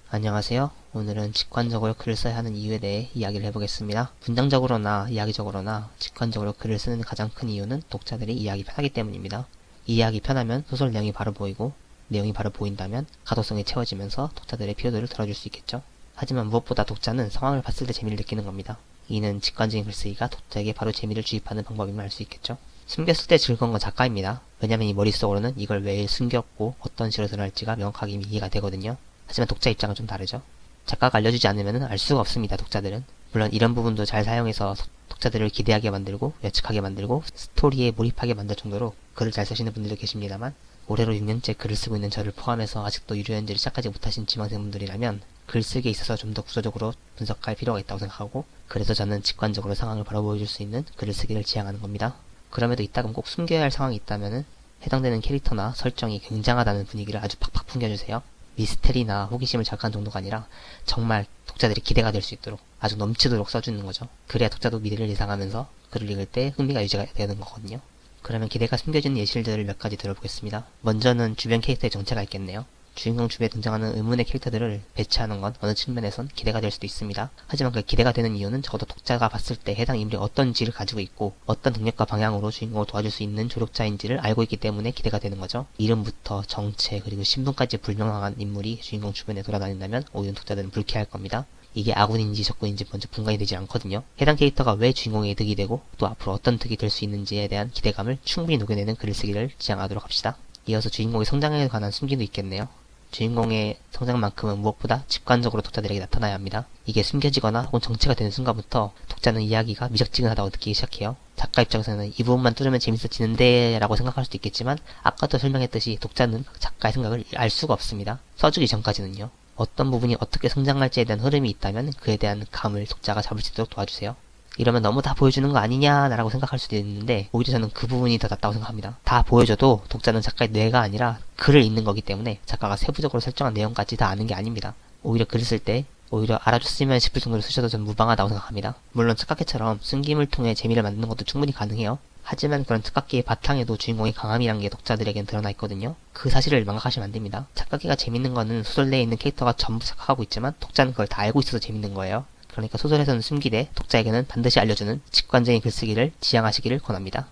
안녕하세요. 오늘은 직관적으로 글을 써야 하는 이유에 대해 이야기를 해보겠습니다. 문장적으로나 이야기적으로나 직관적으로 글을 쓰는 가장 큰 이유는 독자들이 이해하기 편하기 때문입니다. 이해하기 편하면 소설 내용이 바로 보이고, 내용이 바로 보인다면 가독성이 채워지면서 독자들의 피로도를 덜어줄 수 있겠죠. 하지만 무엇보다 독자는 상황을 봤을 때 재미를 느끼는 겁니다. 이는 직관적인 글쓰기가 독자에게 바로 재미를 주입하는 방법임을 알 수 있겠죠. 숨겼을 때 즐거운 건 작가입니다. 왜냐면 이 머릿속으로는 이걸 왜 숨겼고 어떤 식으로 드러날지가 명확하게 이해가 되거든요. 하지만 독자 입장은 좀 다르죠. 작가가 알려주지 않으면 알 수가 없습니다. 독자들은. 물론 이런 부분도 잘 사용해서 독자들을 기대하게 만들고 예측하게 만들고 스토리에 몰입하게 만들 정도로 글을 잘 쓰시는 분들도 계십니다만, 올해로 6년째 글을 쓰고 있는 저를 포함해서 아직도 유료 연재를 시작하지 못하신 지망생분들이라면 글쓰기에 있어서 좀 더 구조적으로 분석할 필요가 있다고 생각하고, 그래서 저는 직관적으로 상황을 바로 보여줄 수 있는 글을 쓰기를 지향하는 겁니다. 그럼에도 이따금 꼭 숨겨야 할 상황이 있다면 해당되는 캐릭터나 설정이 굉장하다는 분위기를 아주 팍팍 풍겨주세요. 미스테리나 호기심을 자극한 정도가 아니라 정말 독자들이 기대가 될 수 있도록 아주 넘치도록 써주는 거죠. 그래야 독자도 미래를 예상하면서 글을 읽을 때 흥미가 유지가 되는 거거든요. 그러면 기대가 숨겨진 예시들을 몇 가지 들어보겠습니다. 먼저는 주변 캐릭터의 정체가 있겠네요. 주인공 주변에 등장하는 의문의 캐릭터들을 배치하는 건 어느 측면에선 기대가 될 수도 있습니다. 하지만 그 기대가 되는 이유는 적어도 독자가 봤을 때 해당 인물이 어떤 지를 가지고 있고 어떤 능력과 방향으로 주인공을 도와줄 수 있는 조력자인지를 알고 있기 때문에 기대가 되는 거죠. 이름부터 정체 그리고 신분까지 불명확한 인물이 주인공 주변에 돌아다닌다면 오히려 독자들은 불쾌할 겁니다. 이게 아군인지 적군인지 먼저 분간이 되지 않거든요. 해당 캐릭터가 왜 주인공의 득이 되고 또 앞으로 어떤 득이 될 수 있는지에 대한 기대감을 충분히 녹여내는 글을 쓰기를 지향하도록 합시다. 이어서 주인공의 성장에 관한 숨기도 있겠네요. 주인공의 성장만큼은 무엇보다 직관적으로 독자들에게 나타나야 합니다. 이게 숨겨지거나 혹은 정체가 되는 순간부터 독자는 이야기가 미적지근하다고 느끼기 시작해요. 작가 입장에서는 이 부분만 뚫으면 재밌어지는데 라고 생각할 수도 있겠지만, 아까도 설명했듯이 독자는 작가의 생각을 알 수가 없습니다. 써주기 전까지는요. 어떤 부분이 어떻게 성장할지에 대한 흐름이 있다면 그에 대한 감을 독자가 잡을 수 있도록 도와주세요. 이러면 너무 다 보여주는 거 아니냐라고 생각할 수도 있는데, 오히려 저는 그 부분이 더 낫다고 생각합니다. 다 보여줘도 독자는 작가의 뇌가 아니라 글을 읽는 거기 때문에 작가가 세부적으로 설정한 내용까지 다 아는 게 아닙니다. 오히려 글을 쓸 때 오히려 알아줬으면 싶을 정도로 쓰셔도 저는 무방하다고 생각합니다. 물론 착각해처럼 숨김을 통해 재미를 만드는 것도 충분히 가능해요. 하지만 그런 착각기의 바탕에도 주인공의 강함이란 게 독자들에겐 드러나 있거든요. 그 사실을 망각하시면 안 됩니다. 착각기가 재밌는 거는 소설 내에 있는 캐릭터가 전부 착각하고 있지만 독자는 그걸 다 알고 있어서 재밌는 거예요. 그러니까 소설에서는 숨기되 독자에게는 반드시 알려주는 직관적인 글쓰기를 지향하시기를 권합니다.